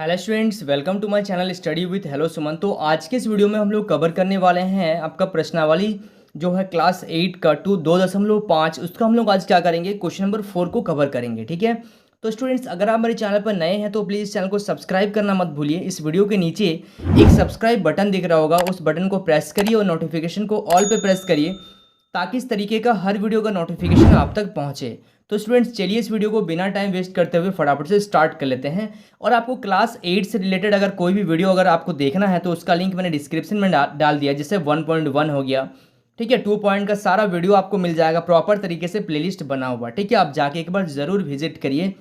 Hello students, welcome to my channel study with hello Suman. तो आज के इस वीडियो में हम लोग कवर करने वाले हैं आपका प्रश्नावली जो है क्लास 8 का 2.5, उसका हम लोग आज क्या करेंगे, क्वेश्चन नंबर 4 को कवर करेंगे। ठीक है। तो स्टूडेंट्स, अगर आप मेरे चैनल पर नए हैं तो प्लीज़ चैनल को सब्सक्राइब करना मत भूलिए। इस वीडियो के नीचे एक सब्सक्राइब बटन दिख रहा होगा, उस बटन को प्रेस करिए और नोटिफिकेशन को ऑल पे प्रेस करिए ताकि इस तरीके का हर वीडियो का नोटिफिकेशन आप तक पहुंचे। तो स्टूडेंट्स, चलिए इस वीडियो को बिना टाइम वेस्ट करते हुए फटाफट से स्टार्ट कर लेते हैं। और आपको क्लास 8 से रिलेटेड अगर कोई भी वीडियो अगर आपको देखना है तो उसका लिंक मैंने डिस्क्रिप्शन में डाल दिया, जैसे 1.1 हो गया। ठीक है, 2 पॉइंट का सारा वीडियो आपको मिल जाएगा प्रॉपर तरीके से प्लेलिस्ट बना हुआ। ठीक है, आप जाके एक बार ज़रूर विजिट करिए।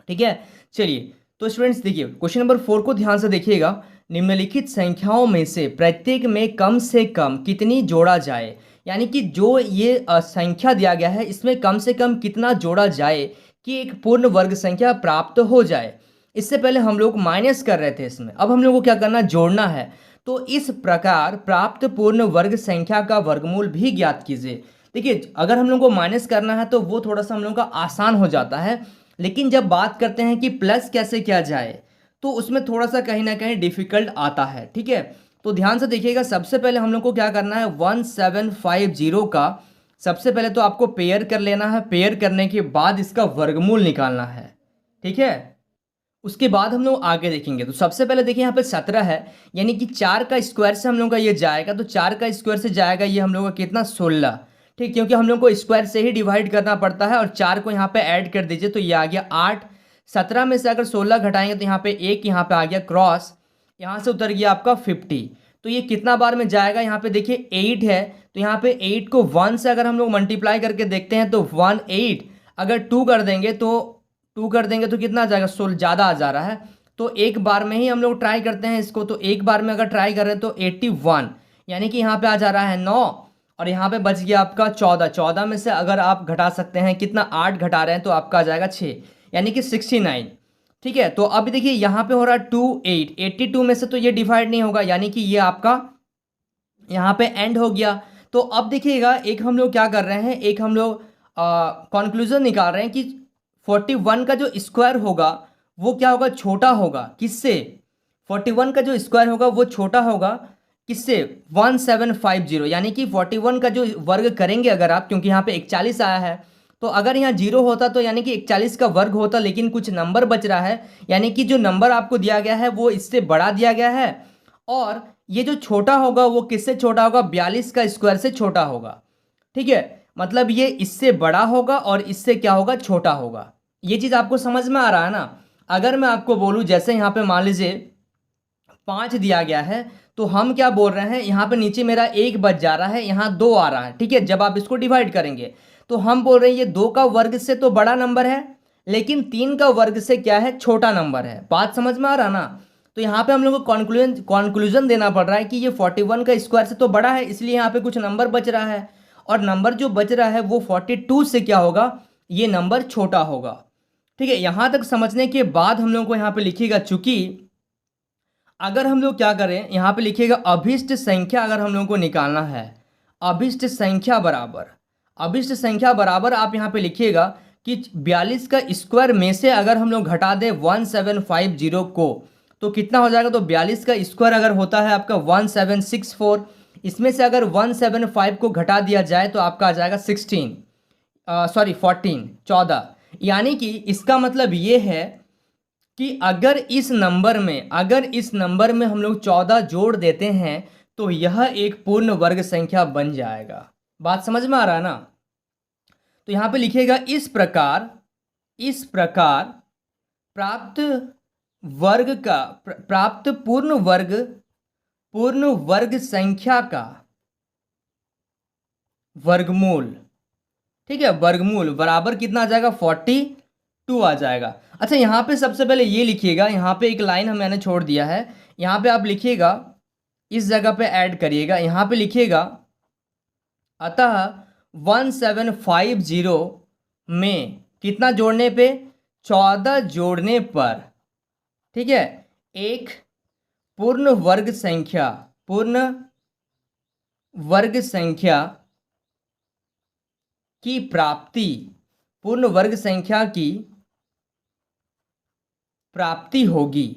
ठीक है, चलिए। तो स्टूडेंट्स देखिए, क्वेश्चन नंबर 4 को ध्यान से देखिएगा। निम्नलिखित संख्याओं में से प्रत्येक में कम से कम कितनी जोड़ा जाए, यानी कि जो ये संख्या दिया गया है इसमें कम से कम कितना जोड़ा जाए कि एक पूर्ण वर्ग संख्या प्राप्त हो जाए। इससे पहले हम लोग माइनस कर रहे थे इसमें, अब हम लोग को क्या करना, जोड़ना है। तो इस प्रकार प्राप्त पूर्ण वर्ग संख्या का वर्गमूल भी ज्ञात कीजिए। देखिए, अगर हम लोग को माइनस करना है तो वो थोड़ा सा हम लोग का आसान हो जाता है, लेकिन जब बात करते हैं कि प्लस कैसे किया जाए तो उसमें थोड़ा सा कहीं ना कहीं डिफिकल्ट आता है। ठीक है, तो ध्यान से देखिएगा। सबसे पहले हम लोग को क्या करना है, 1750 का सबसे पहले तो आपको पेयर कर लेना है। पेयर करने के बाद इसका वर्गमूल निकालना है। ठीक है, उसके बाद हम लोग आगे देखेंगे। तो सबसे पहले देखिए, यहाँ पे 17 है, यानी कि 4 का स्क्वायर से हम लोग का ये जाएगा, तो 4 का स्क्वायर से जाएगा ये हम लोग का कितना, 16। ठीक, क्योंकि हम लोग को स्क्वायर से ही डिवाइड करना पड़ता है। और 4 को यहाँ पे ऐड कर दीजिए तो ये आ गया 8। 17 में से अगर 16 घटाएंगे तो यहाँ पे एक यहाँ पे आ गया क्रॉस, यहाँ से उतर गया आपका 50। तो ये कितना बार में जाएगा, यहाँ पे देखिए 8 है, तो यहाँ पे 8 को 1 से अगर हम लोग मल्टीप्लाई करके देखते हैं तो 18। अगर 2 कर देंगे तो कितना आ जाएगा, 16 ज़्यादा आ जा रहा है। तो एक बार में ही हम लोग ट्राई करते हैं इसको। तो एक बार में अगर ट्राई कर रहे हैं तो 81, यानी कि यहाँ पे आ जा रहा है 9। और यहाँ पे बच गया आपका 14। 14 में से अगर आप घटा सकते हैं कितना, 8 घटा रहे हैं तो आपका आ जाएगा 6, यानी कि 69। ठीक है, तो अब देखिए यहाँ पे हो रहा है 2 8, 82 में से तो ये डिवाइड नहीं होगा, यानी कि ये आपका यहाँ पे एंड हो गया। तो अब देखिएगा, एक हम लोग क्या कर रहे हैं, एक हम लोग कंक्लूजन निकाल रहे हैं कि 41 का जो स्क्वायर होगा वो क्या होगा, छोटा होगा। किससे, 41 का जो स्क्वायर होगा वो छोटा होगा किससे, 1750, यानी कि 41 का जो वर्ग करेंगे अगर आप, क्योंकि यहाँ पे 41 आया है, तो अगर यहाँ 0 होता तो यानी कि 41 का वर्ग होता, लेकिन कुछ नंबर बच रहा है, यानी कि जो नंबर आपको दिया गया है वो इससे बड़ा दिया गया है। और ये जो छोटा होगा वो किससे छोटा होगा, 42 का स्क्वायर से छोटा होगा। ठीक है, मतलब ये इससे बड़ा होगा और इससे क्या होगा, छोटा होगा। ये चीज़ आपको समझ में आ रहा है ना। अगर मैं आपको बोलूँ, जैसे यहाँ पे मान लीजिए 5 दिया गया है, तो हम क्या बोल रहे हैं, यहाँ पे नीचे मेरा 1 बच जा रहा है, यहाँ 2 आ रहा है। ठीक है, जब आप इसको डिवाइड करेंगे तो हम बोल रहे हैं ये 2 का वर्ग से तो बड़ा नंबर है, लेकिन 3 का वर्ग से क्या है, छोटा नंबर है। बात समझ में आ रहा ना। तो यहाँ पे हम लोग को कॉन्क्लूजन देना पड़ रहा है कि ये 41 का स्क्वायर से तो बड़ा है, इसलिए यहाँ पे कुछ नंबर बच रहा है। और नंबर जो बच रहा है वो 42 से क्या होगा, ये नंबर छोटा होगा। ठीक है, यहाँ तक समझने के बाद हम लोग को यहाँ पे लिखिएगा, चूंकि अगर हम लोग क्या करें, यहाँ पे लिखिएगा अभिष्ट संख्या अगर हम लोग को निकालना है, अभिष्ट संख्या बराबर आप यहाँ पे लिखिएगा कि 42 का स्क्वायर में से अगर हम लोग घटा दें 1750 को तो कितना हो जाएगा। तो 42 का स्क्वायर अगर होता है आपका 1764, इसमें से अगर 175 को घटा दिया जाए तो आपका आ जाएगा 14। यानी कि इसका मतलब ये है कि अगर इस नंबर में हम लोग 14 जोड़ देते हैं तो यह एक पूर्ण वर्ग संख्या बन जाएगा। बात समझ में आ रहा है ना। तो यहां पे लिखिएगा, इस प्रकार प्राप्त प्राप्त पूर्ण वर्ग संख्या का वर्गमूल। ठीक है, वर्गमूल बराबर कितना आ जाएगा, 42 आ जाएगा। अच्छा, यहाँ पे सबसे पहले ये लिखिएगा, यहाँ पे एक लाइन मैंने छोड़ दिया है, यहाँ पे आप लिखिएगा, इस जगह पे ऐड करिएगा, यहाँ पे लिखिएगा अतः 1750 में कितना जोड़ने पे, 14 जोड़ने पर, ठीक है, एक पूर्ण वर्ग संख्या की प्राप्ति, पूर्ण वर्ग संख्या की प्राप्ति होगी।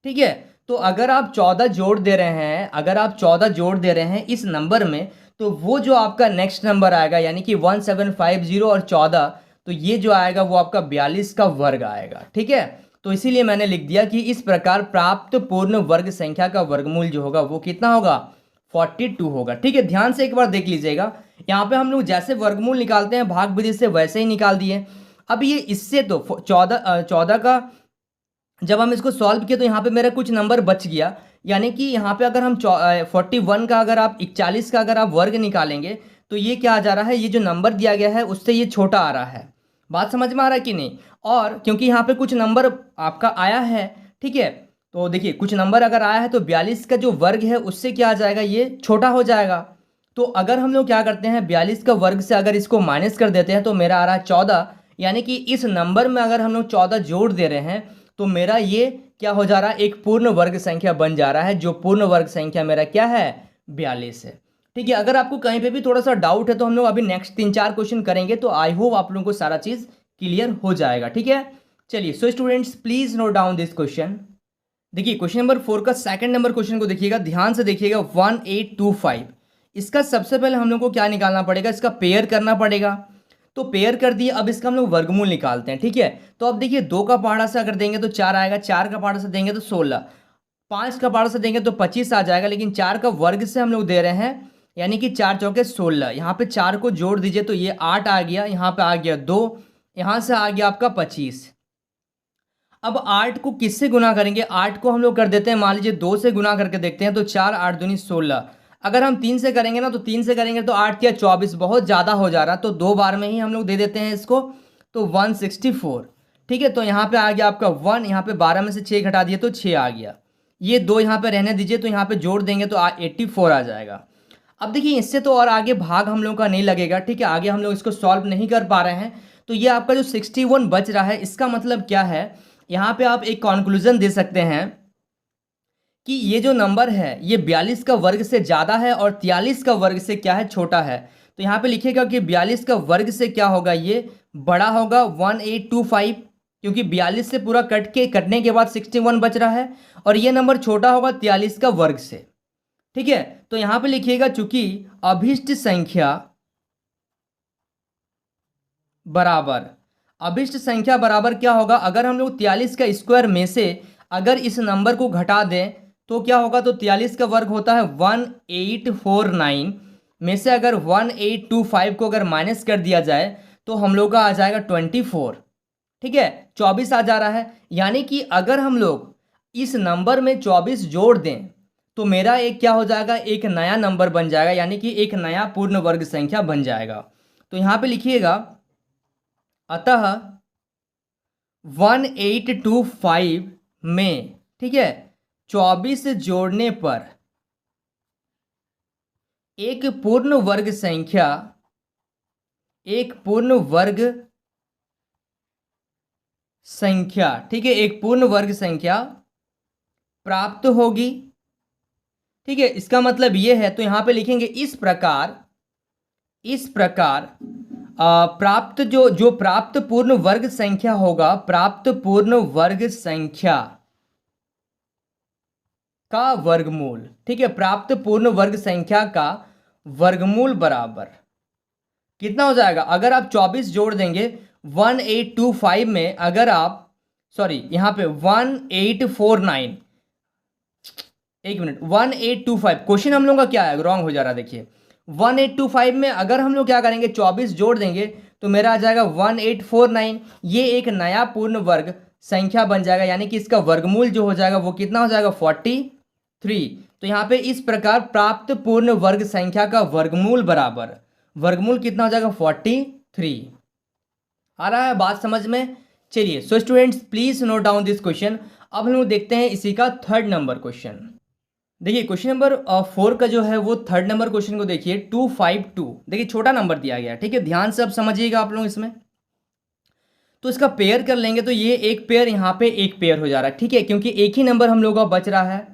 ठीक है। तो अगर आप 14 जोड़ दे रहे हैं, अगर आप 14 जोड़ दे रहे हैं इस नंबर में, तो वो जो आपका नेक्स्ट नंबर आएगा यानी कि 1750 और 14, तो ये जो आएगा वो आपका 42 का वर्ग आएगा। ठीक है, तो इसीलिए मैंने लिख दिया कि इस प्रकार प्राप्त पूर्ण वर्ग संख्या का वर्गमूल जो होगा वो कितना होगा, 42 होगा। ठीक है, ध्यान से एक बार देख लीजिएगा, यहाँ पे हम लोग जैसे वर्गमूल निकालते हैं भाग विधि से वैसे ही निकाल दिए। अब ये इससे तो 14 का जब हम इसको सॉल्व किए तो यहाँ पे मेरा कुछ नंबर बच गया, यानी कि यहाँ पे अगर हम 41 का अगर आप 41 का अगर आप वर्ग निकालेंगे तो ये क्या आ जा रहा है, ये जो नंबर दिया गया है उससे ये छोटा आ रहा है। बात समझ में आ रहा है कि नहीं? और क्योंकि यहाँ पे कुछ नंबर आपका आया है, ठीक है, तो देखिए कुछ नंबर अगर आया है तो 42 का जो वर्ग है उससे क्या आ जाएगा, ये छोटा हो जाएगा। तो अगर हम लोग क्या करते हैं 42 का वर्ग से अगर इसको माइनस कर देते हैं तो मेरा आ रहा है 14, यानी कि इस नंबर में अगर हम लोग 14 जोड़ दे रहे हैं तो मेरा ये क्या हो जा रहा है, एक पूर्ण वर्ग संख्या बन जा रहा है, जो पूर्ण वर्ग संख्या मेरा क्या है, 42 है। ठीक है, अगर आपको कहीं पे भी थोड़ा सा डाउट है तो हम लोग अभी नेक्स्ट 3-4 क्वेश्चन करेंगे, तो आई होप आप लोगों को सारा चीज क्लियर हो जाएगा। ठीक है, चलिए so students please note down this question. देखिए क्वेश्चन नंबर 4 का सेकंड नंबर क्वेश्चन को देखिएगा, ध्यान से देखिएगा, 1825। इसका सबसे पहले हम लोग को क्या निकालना पड़ेगा, इसका पेयर करना पड़ेगा। तो पेयर कर दिए, अब इसका हम लोग वर्गमूल निकालते हैं। ठीक है, तो अब देखिए 2 का पहाड़ा से अगर देंगे तो 4 आएगा, 4 का पहाड़ा से देंगे तो 16, 5 का पहाड़ा से देंगे तो 25 आ जाएगा, लेकिन 4 का वर्ग से हम लोग दे रहे हैं, यानी कि 4 चौके 16। यहाँ पे 4 को जोड़ दीजिए तो ये 8 आ गया, यहाँ पे आ गया 2, यहाँ से आ गया आपका 25। अब 8 को किससे गुना करेंगे, 8 को हम लोग कर देते हैं, मान लीजिए 2 से गुना करके देखते हैं, तो 4 8 दूनी 16। अगर हम 3 से करेंगे ना, तो 3 से करेंगे तो 8 या 24, बहुत ज़्यादा हो जा रहा, तो 2 बार में ही हम लोग दे देते हैं इसको, तो 164। ठीक है, तो यहाँ पे आ गया आपका 1, यहाँ पे 12 में से 6 घटा दिए तो 6 आ गया, ये 2 यहाँ पे रहने दीजिए, तो यहाँ पे जोड़ देंगे तो 84 आ जाएगा। अब देखिए इससे तो और आगे भाग हम लोग का नहीं लगेगा। ठीक है, आगे हम लोग इसको सॉल्व नहीं कर पा रहे हैं, तो ये आपका जो 61 बच रहा है, इसका मतलब क्या है, यहाँ पे आप एक कंक्लूजन दे सकते हैं कि ये जो नंबर है ये 42 का वर्ग से ज़्यादा है और 43 का वर्ग से क्या है, छोटा है। तो यहाँ पे लिखिएगा कि 42 का वर्ग से क्या होगा, ये बड़ा होगा 1825, क्योंकि 42 से पूरा कटने के बाद 61 बच रहा है, और ये नंबर छोटा होगा 43 का वर्ग से। ठीक है, तो यहाँ पे लिखिएगा चूंकि अभिष्ट संख्या बराबर क्या होगा, अगर हम लोग 43 का स्क्वायर में से अगर इस नंबर को घटा दें तो क्या होगा, तो 43 का वर्ग होता है 1849, में से अगर 1825 को अगर माइनस कर दिया जाए तो हम लोग का आ जाएगा 24। ठीक है, 24 आ जा रहा है, यानी कि अगर हम लोग इस नंबर में 24 जोड़ दें तो मेरा एक क्या हो जाएगा, एक नया नंबर बन जाएगा, यानी कि एक नया पूर्ण वर्ग संख्या बन जाएगा। तो यहाँ पे लिखिएगा, अतः 1825 में, ठीक है, 24 जोड़ने पर एक पूर्ण वर्ग संख्या, ठीक है, एक पूर्ण वर्ग संख्या प्राप्त होगी। ठीक है, इसका मतलब ये है, तो यहां पे लिखेंगे इस प्रकार प्राप्त जो प्राप्त पूर्ण वर्ग संख्या होगा, प्राप्त पूर्ण वर्ग संख्या का वर्गमूल, ठीक है, प्राप्त पूर्ण वर्ग संख्या का वर्गमूल बराबर कितना हो जाएगा, अगर आप 24 जोड़ देंगे 1825 में, अगर आप यहाँ पे 1849, एक मिनट, 1825 क्वेश्चन हम लोग का क्या है, रॉन्ग हो जा रहा है। देखिए 1825 में अगर हम लोग क्या करेंगे 24 जोड़ देंगे तो मेरा आ जाएगा 1849, ये एक नया पूर्ण वर्ग संख्या बन जाएगा, यानी कि इसका वर्गमूल जो हो जाएगा वो कितना हो जाएगा, 43। तो यहाँ पे इस प्रकार प्राप्त पूर्ण वर्ग संख्या का वर्गमूल बराबर, वर्गमूल कितना हो जाएगा, 43। आ रहा है बात समझ में? चलिए so students please note down this question. अब हम लोग देखते हैं इसी का थर्ड नंबर क्वेश्चन। देखिए क्वेश्चन नंबर 4 का जो है वो थर्ड नंबर क्वेश्चन को देखिए, 252। देखिए छोटा नंबर दिया गया है, ठीक है, ध्यान से अब समझिएगा आप लोग इसमें। तो इसका पेयर कर लेंगे तो ये एक पेयर, यहाँ पे एक पेयर हो जा रहा है, ठीक है, क्योंकि एक ही नंबर हम लोग का बच रहा है।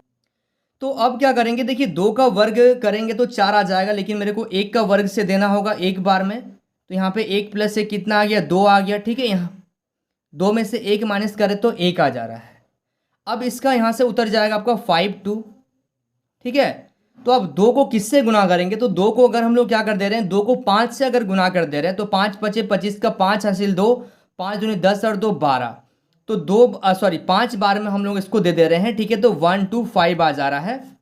तो अब क्या करेंगे, देखिए 2 का वर्ग करेंगे तो 4 आ जाएगा, लेकिन मेरे को 1 का वर्ग से देना होगा एक बार में। तो यहाँ पे 1 प्लस 1 कितना आ गया, 2 आ गया, ठीक है। यहाँ 2 में से 1 माइनस करें तो 1 आ जा रहा है। अब इसका यहाँ से उतर जाएगा आपका 5 2। ठीक है, तो अब 2 को किससे गुना करेंगे, तो 2 को अगर हम लोग क्या कर दे रहे हैं, 2 को 5 से अगर गुना कर दे रहे हैं तो 5 पचे 25 का 5 हासिल 2, 5 दूनी 10 और 2 12, तो 5 बार में हम लोग इसको दे दे रहे हैं। ठीक है, तो 1 2 5 आ जा रहा है।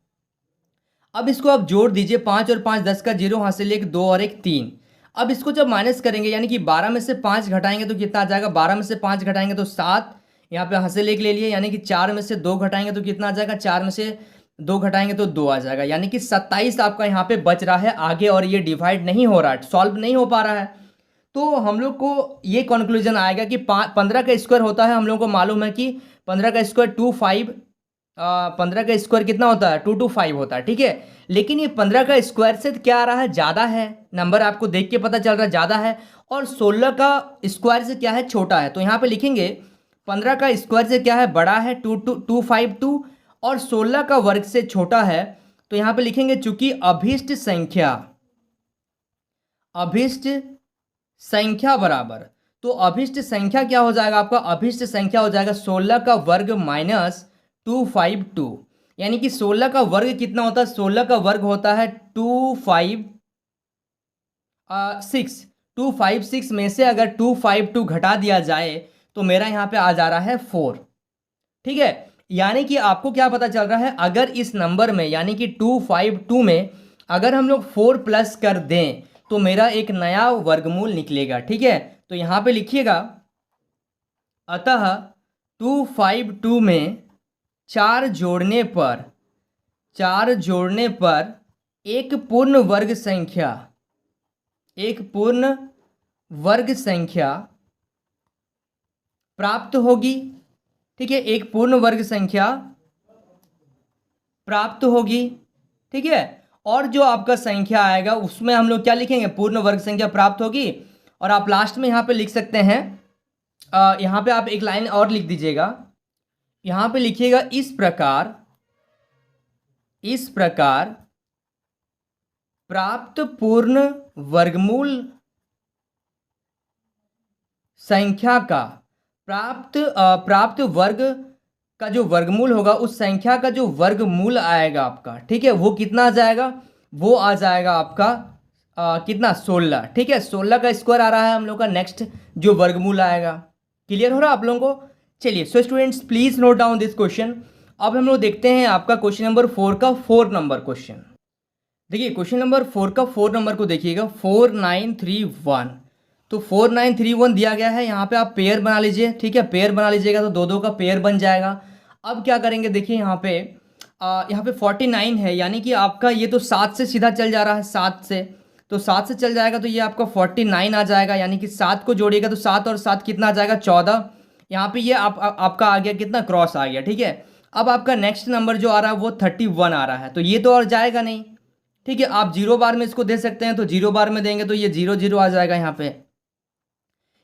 अब इसको आप जोड़ दीजिए, 5 और 5 10 का 0 हासिल 1 2 और 1 3। अब इसको जब माइनस करेंगे यानी कि 12 में से 5 घटाएंगे तो कितना आ जाएगा, 12 में से 5 घटाएंगे तो 7, यहाँ पे हासिल 1 ले लिए, यानी कि 4 में से 2 घटाएंगे तो कितना आ जाएगा, 4 में से 2 घटाएंगे तो 2 आ जाएगा, यानी कि 27 आपका यहाँ पे बच रहा है आगे, और ये डिवाइड नहीं हो रहा है, सॉल्व नहीं हो पा रहा है। तो हम लोग को ये कंक्लूजन आएगा कि 15 का स्क्वायर होता है, हम लोग को मालूम है कि 15 का स्क्वायर 25, 15 का स्क्वायर कितना होता है, 225 होता है। ठीक है, लेकिन ये 15 का स्क्वायर से क्या आ रहा है, ज़्यादा है, नंबर आपको देख के पता चल रहा है ज़्यादा है, और 16 का स्क्वायर से क्या है, छोटा है। तो यहाँ पे लिखेंगे 15 का स्क्वायर से क्या है, बड़ा है 252, और 16 का वर्ग से छोटा है। तो यहाँ पे लिखेंगे चूंकि अभिष्ट संख्या बराबर, तो अभिष्ट संख्या क्या हो जाएगा आपका, अभिष्ट संख्या हो जाएगा 16 का वर्ग माइनस 252, यानी कि 16 का वर्ग कितना होता है, 16 का वर्ग होता है 256 में से अगर 252 घटा दिया जाए तो मेरा यहाँ पे आ जा रहा है 4। ठीक है, यानी कि आपको क्या पता चल रहा है, अगर इस नंबर में यानी कि 252 में अगर हम लोग 4 प्लस कर दें तो मेरा एक नया वर्गमूल निकलेगा। ठीक है, तो यहाँ पे लिखिएगा, अतः 252 में 4 जोड़ने पर एक पूर्ण वर्ग संख्या प्राप्त होगी। ठीक है, एक पूर्ण वर्ग संख्या प्राप्त होगी। ठीक है, और जो आपका संख्या आएगा उसमें हम लोग क्या लिखेंगे, पूर्ण वर्ग संख्या प्राप्त होगी। और आप लास्ट में यहाँ पे लिख सकते हैं, यहाँ पे आप एक लाइन और लिख दीजिएगा, यहाँ पे लिखिएगा इस प्रकार प्राप्त पूर्ण वर्गमूल संख्या का प्राप्त वर्ग का जो वर्गमूल होगा, उस संख्या का जो वर्गमूल आएगा आपका, ठीक है, वो कितना आ जाएगा, वो आ जाएगा आपका कितना, 16। ठीक है, 16 का स्क्वायर आ रहा है हम लोग का नेक्स्ट जो वर्गमूल आएगा। क्लियर हो रहा है आप लोगों को। चलिए, so students please note down this question. अब हम लोग देखते हैं आपका क्वेश्चन नंबर 4 का 4 नंबर क्वेश्चन। देखिए क्वेश्चन नंबर 4 का 4 नंबर को देखिएगा, 4931। तो 4931 दिया गया है, यहाँ पे आप पेयर बना लीजिए। ठीक है, पेयर बना लीजिएगा तो दो दो का पेयर बन जाएगा। अब क्या करेंगे, देखिए यहाँ पे 49 है, यानी कि आपका ये तो 7 से सीधा चल जा रहा है, 7 से, तो 7 से चल जाएगा तो ये आपका 49 आ जाएगा, यानी कि 7 को जोड़िएगा तो 7 और 7 कितना आ जाएगा, 14। यहाँ पे ये आपका आ गया कितना, क्रॉस आ गया। ठीक है, अब आपका नेक्स्ट नंबर जो आ रहा है वो 31 आ रहा है, तो ये तो और जाएगा नहीं। ठीक है, आप 0 बार में इसको दे सकते हैं, तो 0 बार में देंगे तो ये 0 0 आ जाएगा यहाँ पे।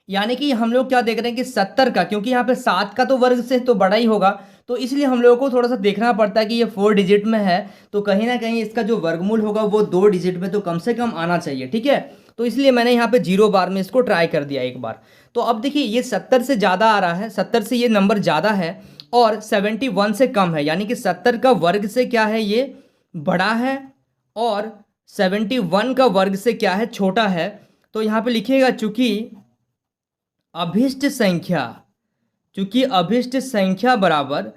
यानी कि हम लोग क्या देख रहे हैं कि 70 का, क्योंकि यहाँ पे 7 का तो वर्ग से तो बड़ा ही होगा, तो इसलिए हम लोगों को थोड़ा सा देखना पड़ता है कि ये 4 डिजिट में है, तो कहीं ना कहीं इसका जो वर्गमूल होगा वो 2 डिजिट में तो कम से कम आना चाहिए। ठीक है, तो इसलिए मैंने यहाँ पे 0 बार में इसको ट्राई कर दिया एक बार। तो अब देखिए ये 70 से ज़्यादा आ रहा है, 70 से ये नंबर ज़्यादा है, और 71 से कम है, यानी कि 70 का वर्ग से क्या है, ये बड़ा है, और 71 का वर्ग से क्या है, छोटा है। तो यहाँ पे लिखिएगा चूंकि अभिष्ट संख्या बराबर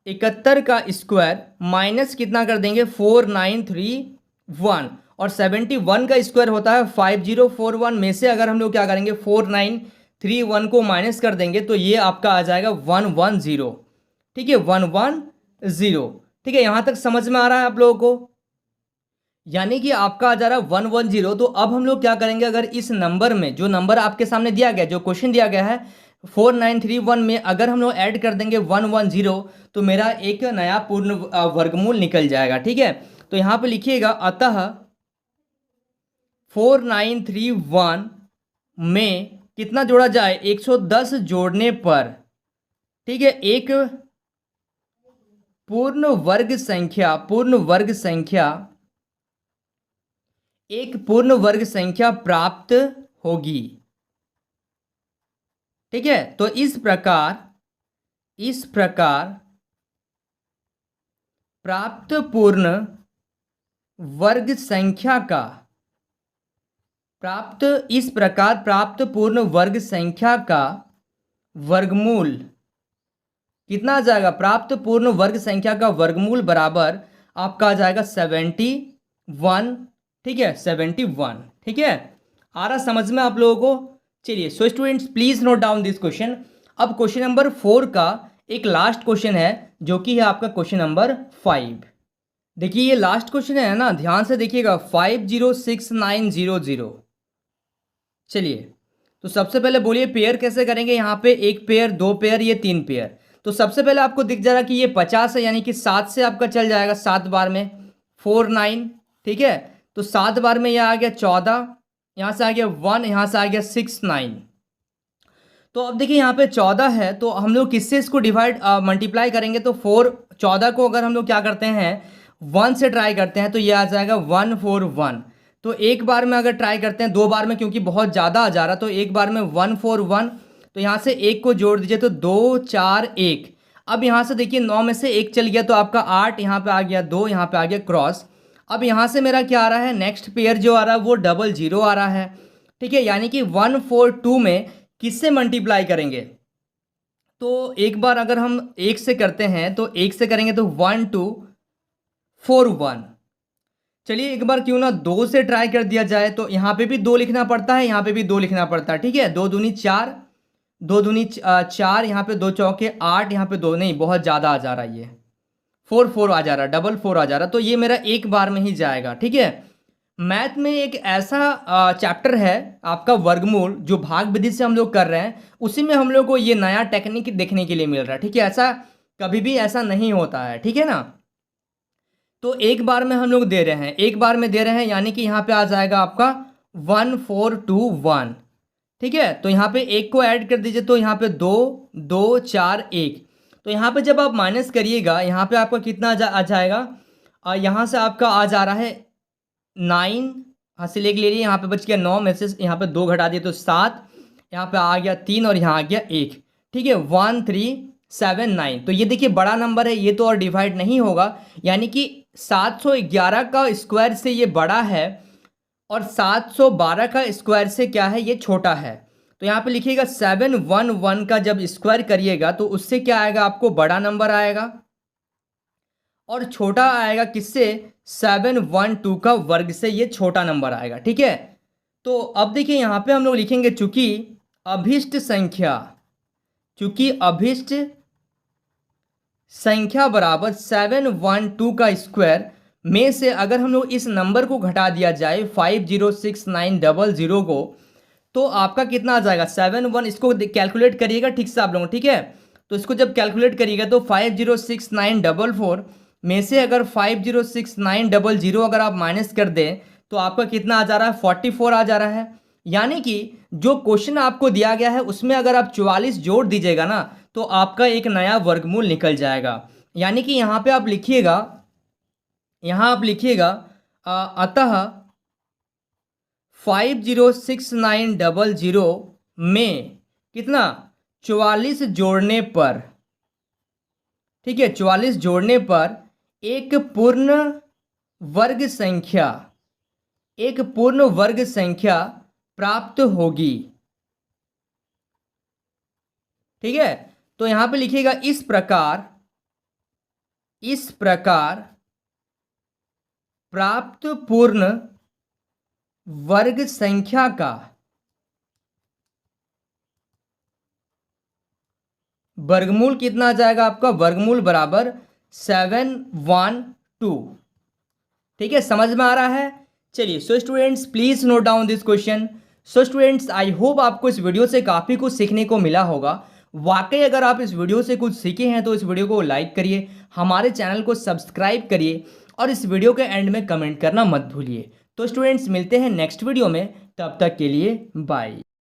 71 का स्क्वायर माइनस कितना कर देंगे, 4931, और 71 का स्क्वायर होता है 5041, में से अगर हम लोग क्या करेंगे 4931 को माइनस कर देंगे तो ये आपका आ जाएगा 110। ठीक है, 110। ठीक है, यहाँ तक समझ में आ रहा है आप लोगों को, यानी कि आपका आ जा रहा है 110। तो अब हम लोग क्या करेंगे, अगर इस नंबर में जो नंबर आपके सामने दिया गया, जो क्वेश्चन दिया गया है 4931 में अगर हम लोग ऐड कर देंगे 110 तो मेरा एक नया पूर्ण वर्गमूल निकल जाएगा। ठीक है, तो यहाँ पे लिखिएगा, अतः 4931 में कितना जोड़ा जाए, 110 जोड़ने पर, ठीक है, एक पूर्ण वर्ग संख्या प्राप्त होगी। ठीक है, तो इस प्रकार प्राप्त पूर्ण वर्ग संख्या का इस प्रकार प्राप्त पूर्ण वर्ग संख्या का वर्गमूल कितना आ जाएगा? प्राप्त पूर्ण वर्ग संख्या का वर्गमूल बराबर आपका आ जाएगा 71। ठीक है, 71। ठीक है, आ रहा समझ में आप लोगों को? चलिए, so students please note down this question. अब क्वेश्चन नंबर 4 का एक लास्ट क्वेश्चन है जो कि है आपका क्वेश्चन नंबर 5। देखिए ये लास्ट क्वेश्चन है ना, ध्यान से देखिएगा। 506900। चलिए, तो सबसे पहले बोलिए पेयर कैसे करेंगे। यहाँ पे एक पेयर, दो पेयर, ये तीन पेयर। तो सबसे पहले आपको दिख जा रहा कि ये 50 है, यानी कि 7 से आपका चल जाएगा 7 बार में 49। ठीक है, तो 7 बार में यह आ गया 14, यहाँ से आ गया 1, यहाँ से आ गया 69। तो अब देखिए यहाँ पे 14 है, तो हम लोग किससे इसको डिवाइड मल्टीप्लाई करेंगे? तो 14 को अगर हम लोग क्या करते हैं 1 से ट्राई करते हैं तो ये आ जाएगा 141। तो एक बार में अगर ट्राई करते हैं, दो बार में क्योंकि बहुत ज़्यादा आ जा रहा, तो एक बार में 141। तो यहाँ से एक को जोड़ दीजिए तो 2 4 1। अब यहाँ से देखिए 9 में से एक चल गया तो आपका 8, यहाँ पे आ गया 2, यहाँ पे आ गया क्रॉस। अब यहाँ से मेरा क्या आ रहा है, नेक्स्ट पेयर जो आ रहा है वो 00 आ रहा है। ठीक है, यानी कि 142 में किससे मल्टीप्लाई करेंगे? तो एक बार अगर हम एक से करते हैं तो एक से करेंगे तो 1241। चलिए एक बार क्यों ना 2 से ट्राई कर दिया जाए। तो यहाँ पे भी 2 लिखना पड़ता है, यहाँ पे भी 2 लिखना पड़ता है। ठीक है, 2 दूनी 4, 2 दूनी 4, यहाँ पे 2 चौके 8, यहाँ पे 2 नहीं, बहुत ज़्यादा आ जा रहा है, ये 44 आ जा रहा है, 44 आ जा रहा है। तो ये मेरा एक बार में ही जाएगा। ठीक है, मैथ में एक ऐसा चैप्टर है आपका वर्गमूल, जो भाग विधि से हम लोग कर रहे हैं, उसी में हम लोग को ये नया टेक्निक देखने के लिए मिल रहा है। ठीक है, ऐसा कभी भी ऐसा नहीं होता है। ठीक है ना, तो एक बार में हम लोग दे रहे हैं, एक बार में दे रहे हैं, यानी कि यहाँ पे आ जाएगा आपका 1421। ठीक है, तो यहाँ पे एक को ऐड कर दीजिए तो यहाँ पे 2 2 4 1। तो यहाँ पे जब आप माइनस करिएगा, यहाँ पे आपका कितना आ जाएगा, यहाँ से आपका आ जा रहा है 9, हासिल एक ले लिए, यहाँ पे बच गया 9 में से यहाँ पे 2 घटा दिए तो 7, यहाँ पे आ गया 3 और यहाँ आ गया 1। ठीक है, 1379। तो ये देखिए बड़ा नंबर है, ये तो और डिवाइड नहीं होगा, यानी कि 711 का स्क्वायर से ये बड़ा है और 712 का स्क्वायर से क्या है, ये छोटा है। तो यहाँ पे लिखिएगा 711 का जब स्क्वायर करिएगा तो उससे क्या आएगा, आपको बड़ा नंबर आएगा, और छोटा आएगा किससे, 712 का वर्ग से ये छोटा नंबर आएगा। ठीक है, तो अब देखिए यहाँ पे हम लोग लिखेंगे चूंकि अभिष्ट संख्या बराबर 712 का स्क्वायर में से अगर हम लोग इस नंबर को घटा दिया जाए 506900 को, तो आपका कितना आ जाएगा 71। इसको कैलकुलेट करिएगा ठीक से आप लोग। ठीक है, तो इसको जब कैलकुलेट करिएगा तो 506944 में से अगर 506900 अगर आप माइनस कर दें तो आपका कितना आ जा रहा है, 44 आ जा रहा है। यानी कि जो क्वेश्चन आपको दिया गया है उसमें अगर आप 44 जोड़ दीजिएगा ना तो आपका एक नया वर्गमूल निकल जाएगा। यानी कि यहाँ पे आप लिखिएगा, अतः 506900 में कितना, 44 जोड़ने पर, ठीक है, 44 जोड़ने पर एक पूर्ण वर्ग संख्या प्राप्त होगी। ठीक है, तो यहां पे लिखिएगा इस प्रकार प्राप्त पूर्ण वर्ग संख्या का वर्गमूल कितना आ जाएगा, आपका वर्गमूल बराबर 712। ठीक है, समझ में आ रहा है? चलिए, so students please note down this question. So students I hope आपको इस वीडियो से काफ़ी कुछ सीखने को मिला होगा। वाकई अगर आप इस वीडियो से कुछ सीखे हैं तो इस वीडियो को लाइक करिए, हमारे चैनल को सब्सक्राइब करिए और इस वीडियो के एंड में कमेंट करना मत भूलिए। तो स्टूडेंट्स मिलते हैं नेक्स्ट वीडियो में, तब तक के लिए बाय।